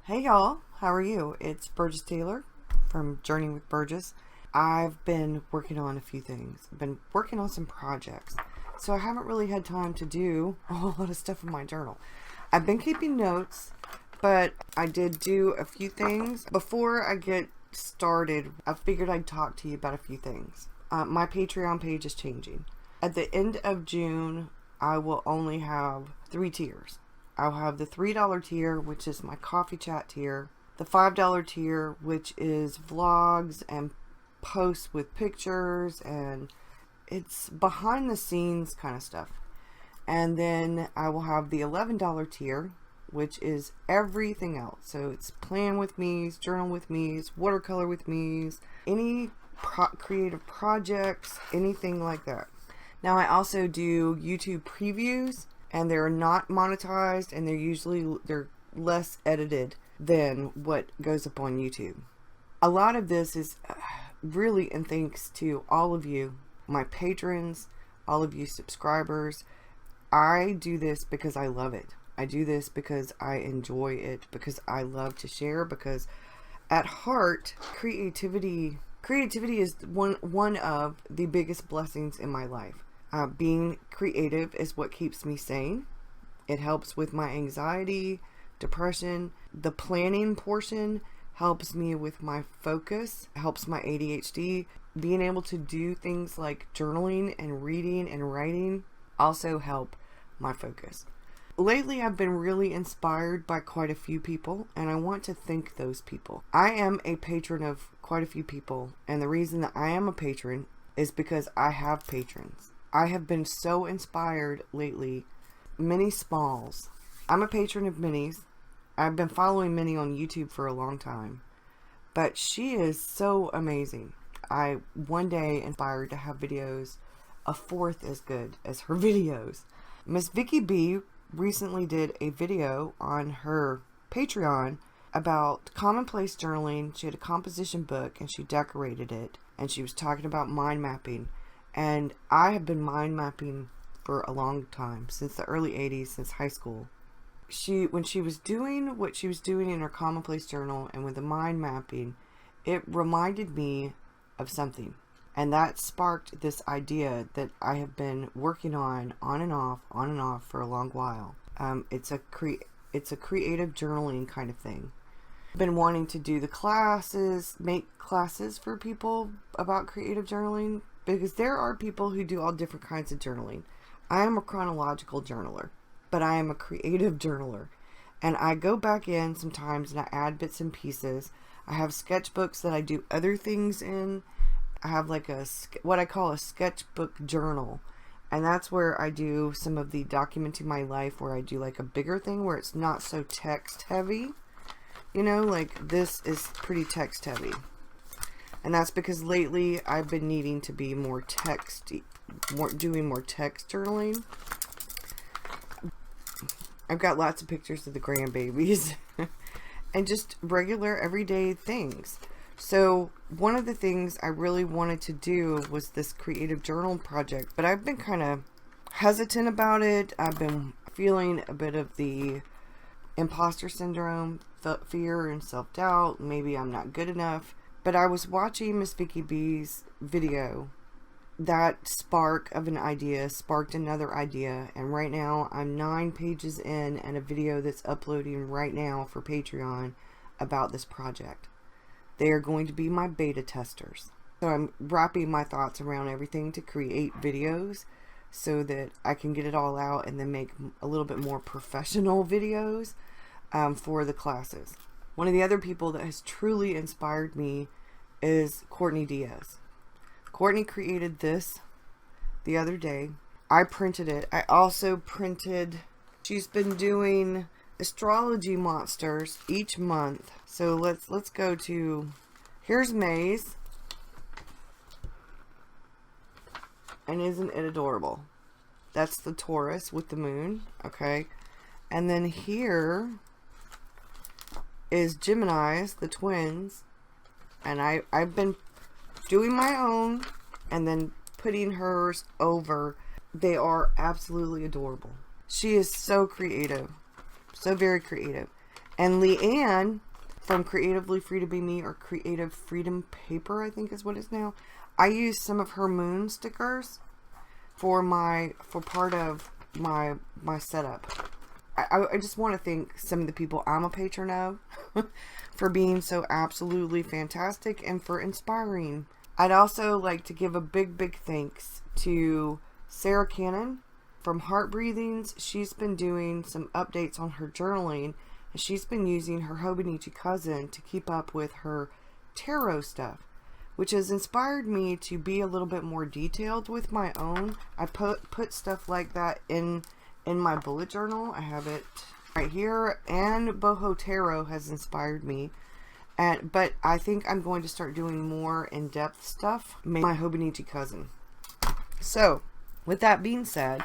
Hey y'all, how are you? It's Burgess Taylor from Journey with Burgess. I've been working on a few things. I've been working on some projects. So I haven't really had time to do a whole lot of stuff in my journal. I've been keeping notes, but I did do a few things. Before I get started, I figured I'd talk to you about a few things. My Patreon page is changing. At the end of June, I will only have 3 tiers. I'll have the $3 tier, which is my coffee chat tier. The $5 tier, which is vlogs and posts with pictures, and it's behind the scenes kind of stuff. And then I will have the $11 tier, which is everything else. So it's plan with me's, journal with me's, watercolor with me's, any creative projects, anything like that. Now I also do YouTube previews, and they're not monetized, and they're less edited than what goes up on YouTube. A lot of this is really in thanks to all of you, my patrons, all of you subscribers. I do this because I love it. I do this because I enjoy it, because I love to share, because at heart, creativity is one of the biggest blessings in my life. Being creative is what keeps me sane. It helps with my anxiety, depression. The planning portion helps me with my focus, helps my ADHD. Being able to do things like journaling and reading and writing also help my focus. Lately, I've been really inspired by quite a few people, and I want to thank those people. I am a patron of quite a few people, and the reason that I am a patron is because I have patrons. I have been so inspired lately. Minnie Smalls. I'm a patron of Minnie's. I've been following Minnie on YouTube for a long time. But she is so amazing. I one day inspired to have videos a fourth as good as her videos. Miss Vicky B recently did a video on her Patreon about commonplace journaling. She had a composition book and she decorated it. And she was talking about mind mapping. And I have been mind mapping for a long time, since the early 80s, since high school. When she was doing what she was doing in her commonplace journal and with the mind mapping, it reminded me of something. And that sparked this idea that I have been working on and off for a long while. It's a creative journaling kind of thing. I've been wanting to do the classes, make classes for people about creative journaling, because there are people who do all different kinds of journaling. I am a chronological journaler, but I am a creative journaler. And I go back in sometimes and I add bits and pieces. I have sketchbooks that I do other things in. I have like what I call a sketchbook journal. And that's where I do some of the documenting my life, where I do like a bigger thing where it's not so text heavy. You know, like this is pretty text heavy. And that's because lately I've been needing to be more doing more text journaling. I've got lots of pictures of the grandbabies and just regular everyday things. So one of the things I really wanted to do was this creative journal project, but I've been kind of hesitant about it. I've been feeling a bit of the imposter syndrome, fear and self-doubt. Maybe I'm not good enough. But I was watching Miss Vicky B's video. That spark of an idea sparked another idea. And right now I'm 9 pages in and a video that's uploading right now for Patreon about this project. They are going to be my beta testers. So I'm wrapping my thoughts around everything to create videos so that I can get it all out and then make a little bit more professional videos for the classes. One of the other people that has truly inspired me is Courtney Diaz. Courtney created this the other day. I printed it. I also printed, she's been doing astrology monsters each month. So let's go to, here's May's. And isn't it adorable? That's the Taurus with the moon. Okay. And then here is Gemini's, the twins, and I've been doing my own and then putting hers over. They are absolutely adorable. She is so creative, so very creative, And Leanne from Creatively Free to Be Me, or Creative Freedom Paper, I think is what it's now. I used some of her moon stickers for part of my setup. I just want to thank some of the people I'm a patron of for being so absolutely fantastic and for inspiring. I'd also like to give a big thanks to Sarah Cannon from Heart Breathings. She's been doing some updates on her journaling, and she's been using her Hobonichi cousin to keep up with her tarot stuff, which has inspired me to be a little bit more detailed with my own. I put stuff like that in my bullet journal. I have it right here, and Boho Tarot has inspired me. But I think I'm going to start doing more in-depth stuff. My Hobonichi cousin. So, with that being said,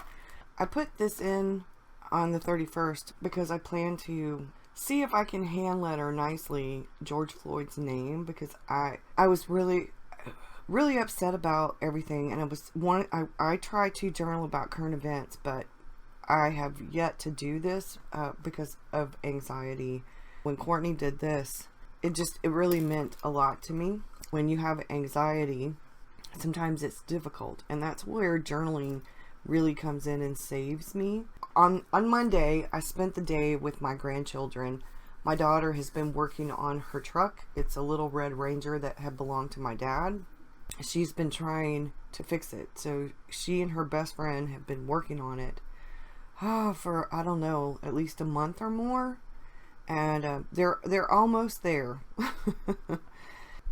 I put this in on the 31st because I plan to see if I can hand letter nicely George Floyd's name, because I was really upset about everything, and I try to journal about current events, but I have yet to do this because of anxiety. When Courtney did this, it really meant a lot to me. When you have anxiety, sometimes it's difficult, and that's where journaling really comes in and saves me. On Monday, I spent the day with my grandchildren. My daughter has been working on her truck. It's a little red Ranger that had belonged to my dad. She's been trying to fix it. So she and her best friend have been working on it for, I don't know, at least a month or more. And they're almost there.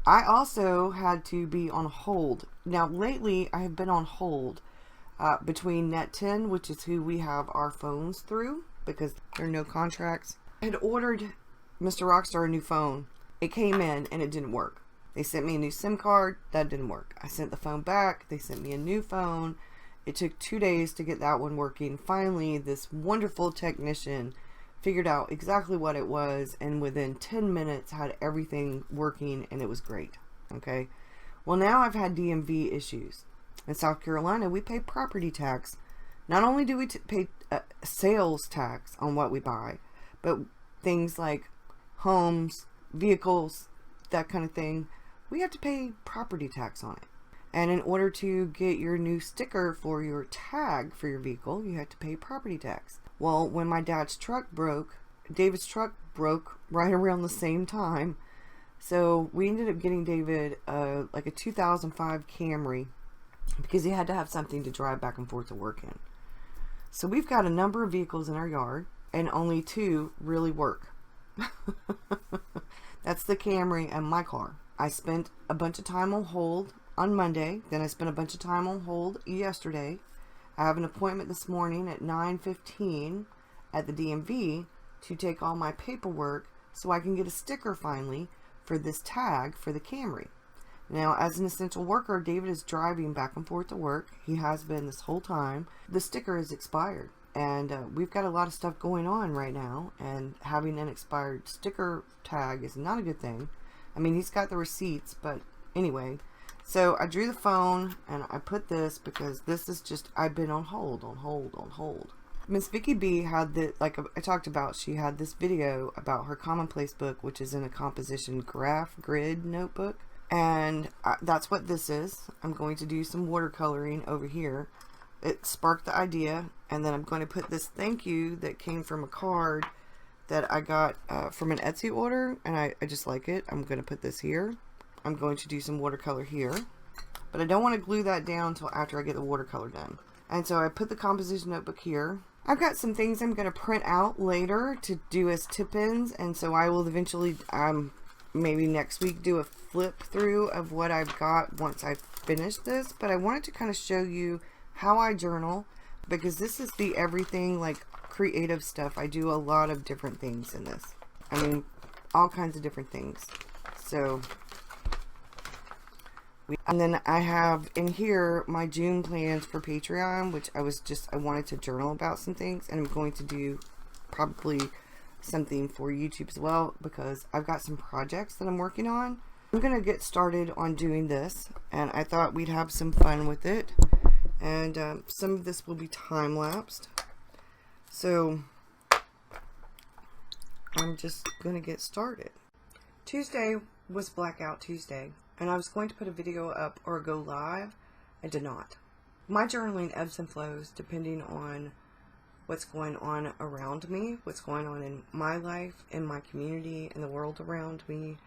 I also had to be on hold. Now, lately, I have been on hold between Net10, which is who we have our phones through, because there are no contracts. I had ordered Mr. Rockstar a new phone. It came in, and it didn't work. They sent me a new SIM card. That didn't work. I sent the phone back. They sent me a new phone. It took 2 days to get that one working. Finally, this wonderful technician figured out exactly what it was, and within 10 minutes had everything working, and it was great. Okay. Well, now I've had DMV issues. In South Carolina, we pay property tax. Not only do we pay sales tax on what we buy, but things like homes, vehicles, that kind of thing, we have to pay property tax on it. And in order to get your new sticker for your tag for your vehicle, you have to pay property tax. Well, when my dad's truck broke, David's truck broke right around the same time. So we ended up getting David like a 2005 Camry, because he had to have something to drive back and forth to work in. So we've got a number of vehicles in our yard, and only 2 really work. That's the Camry and my car. I spent a bunch of time on hold on Monday. Then I spent a bunch of time on hold yesterday. I have an appointment this morning at 9:15 at the DMV to take all my paperwork so I can get a sticker finally for this tag for the Camry. Now, as an essential worker, David is driving back and forth to work. He has been this whole time. The sticker is expired, and we've got a lot of stuff going on right now, and having an expired sticker tag is not a good thing. I mean, he's got the receipts, but anyway. So I drew the phone, and I put this because this is just, I've been on hold. Miss Vicky B had the, like I talked about, she had this video about her commonplace book, which is in a composition graph grid notebook. And that's what this is. I'm going to do some watercoloring over here. It sparked the idea, and then I'm going to put this thank you that came from a card that I got from an Etsy order, and I just like it. I'm going to put this here. I'm going to do some watercolor here, but I don't want to glue that down until after I get the watercolor done. And so I put the composition notebook here. I've got some things I'm going to print out later to do as tip-ins, and so I will eventually maybe next week do a flip through of what I've got once I've finished this. But I wanted to kind of show you how I journal, because this is the everything, like creative stuff. I do a lot of different things in this. I mean, all kinds of different things. So, and then I have in here my June plans for Patreon, which I wanted to journal about some things, and I'm going to do probably something for YouTube as well, because I've got some projects that I'm working on. I'm gonna get started on doing this, and I thought we'd have some fun with it, and some of this will be time-lapsed. So I'm just gonna get started. Tuesday was Blackout Tuesday, and I was going to put a video up or go live. I did not. My journaling ebbs and flows depending on what's going on around me, what's going on in my life, in my community, in the world around me,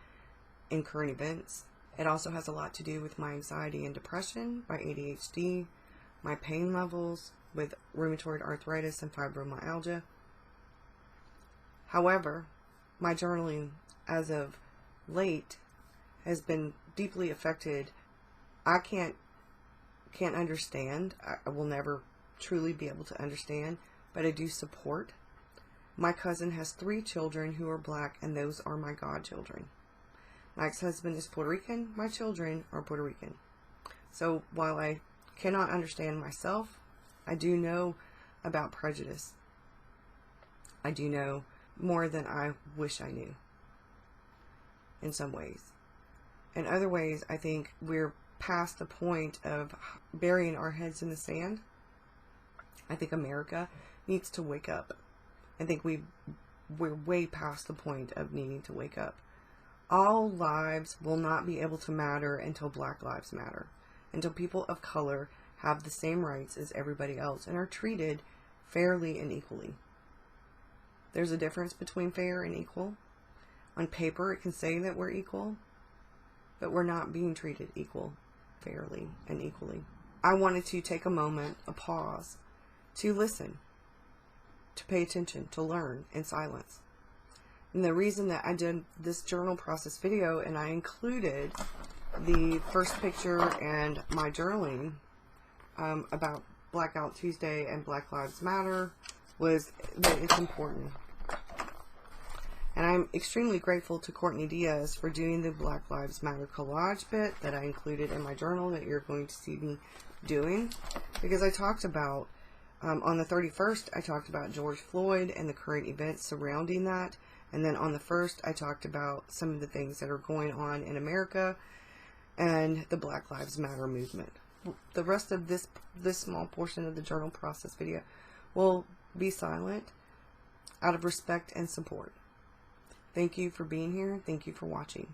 in current events. It also has a lot to do with my anxiety and depression, my ADHD, my pain levels with rheumatoid arthritis and fibromyalgia. However, my journaling as of late has been deeply affected. I can't understand. I will never truly be able to understand, but I do support. My cousin has 3 children who are black, and those are my godchildren. My ex-husband is Puerto Rican. My children are Puerto Rican. So while I cannot understand myself, I do know about prejudice. I do know more than I wish I knew in some ways. In other ways, I think we're past the point of burying our heads in the sand. I think America needs to wake up. I think we're way past the point of needing to wake up. All lives will not be able to matter until Black Lives Matter, until people of color have the same rights as everybody else and are treated fairly and equally. There's a difference between fair and equal. On paper, it can say that we're equal, but we're not being treated equal, fairly, and equally. I wanted to take a moment, a pause, to listen, to pay attention, to learn in silence. And the reason that I did this journal process video and I included the first picture and my journaling about Blackout Tuesday and Black Lives Matter was that it's important. And I'm extremely grateful to Courtney Diaz for doing the Black Lives Matter collage bit that I included in my journal that you're going to see me doing. Because I talked about, on the 31st, I talked about George Floyd and the current events surrounding that. And then on the 1st, I talked about some of the things that are going on in America and the Black Lives Matter movement. The rest of this small portion of the journal process video will be silent out of respect and support. Thank you for being here. Thank you for watching.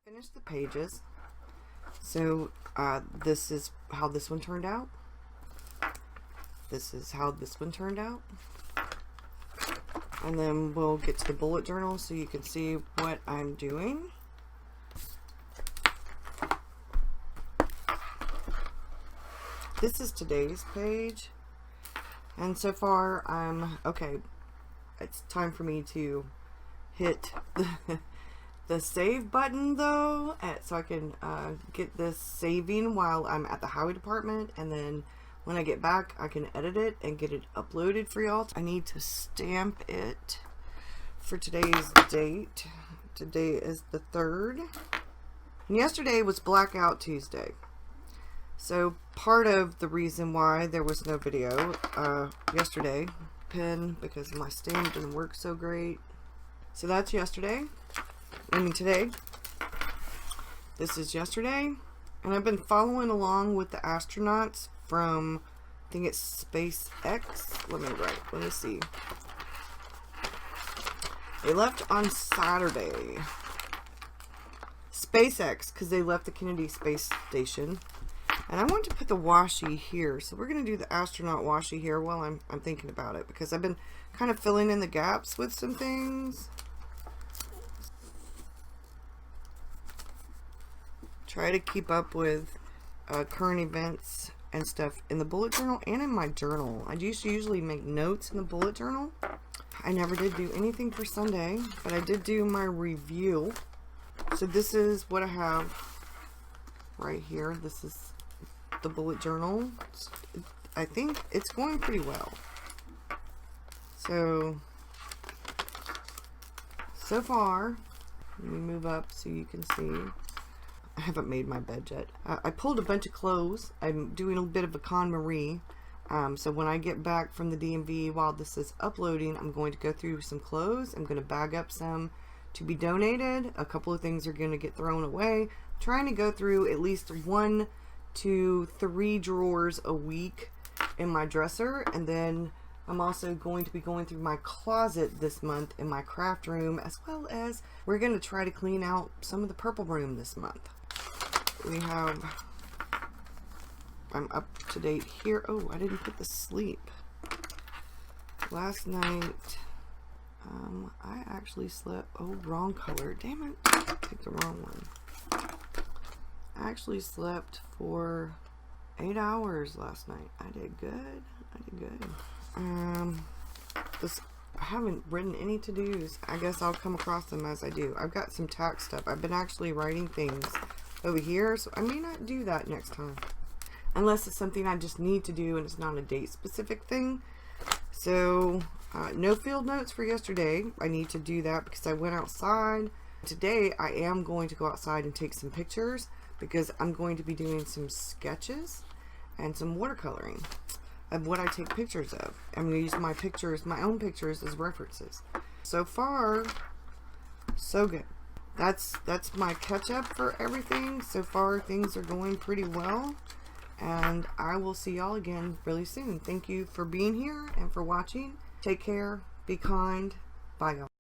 Finished the pages. So this is how this one turned out. This is how this one turned out. And then we'll get to the bullet journal so you can see what I'm doing. This is today's page. And so far I'm okay. It's time for me to hit the save button though, so I can get this saving while I'm at the highway department, and then when I get back I can edit it and get it uploaded for y'all. I need to stamp it for today's date. Today is the 3rd, and yesterday was Blackout Tuesday. So part of the reason why there was no video yesterday, pen, because my stand didn't work so great. So that's yesterday. I mean today. This is yesterday. And I've been following along with the astronauts from, I think it's SpaceX. Let me see. They left on Saturday. SpaceX, because they left the Kennedy Space Station. And I want to put the washi here. So we're going to do the astronaut washi here while I'm thinking about it. Because I've been kind of filling in the gaps with some things. Try to keep up with current events and stuff in the bullet journal and in my journal. I used to usually make notes in the bullet journal. I never did do anything for Sunday, but I did do my review. So this is what I have right here. This is the bullet journal. I think it's going pretty well. So far, let me move up so you can see. I haven't made my bed yet. I pulled a bunch of clothes. I'm doing a bit of a KonMari. So when I get back from the DMV while this is uploading, I'm going to go through some clothes. I'm going to bag up some to be donated. A couple of things are going to get thrown away. I'm trying to go through at least 1 to 3 drawers a week in my dresser. And then I'm also going to be going through my closet this month in my craft room, as well as we're going to try to clean out some of the purple room this month. We have, I'm up to date here. Oh, I didn't put the sleep. Last night, I actually slept, oh, wrong color. Damn it, I picked the wrong one. I actually slept for 8 hours last night. I did good. I haven't written any to-dos. I guess I'll come across them as I do. I've got some tax stuff. I've been actually writing things over here, so I may not do that next time. Unless it's something I just need to do and it's not a date specific thing. So, no field notes for yesterday. I need to do that because I went outside. Today, I am going to go outside and take some pictures because I'm going to be doing some sketches and some watercoloring of what I take pictures of. I'm going to use my pictures, my own pictures, as references. So far, so good. That's my catch up for everything. So far, things are going pretty well. And I will see y'all again really soon. Thank you for being here and for watching. Take care. Be kind. Bye, y'all.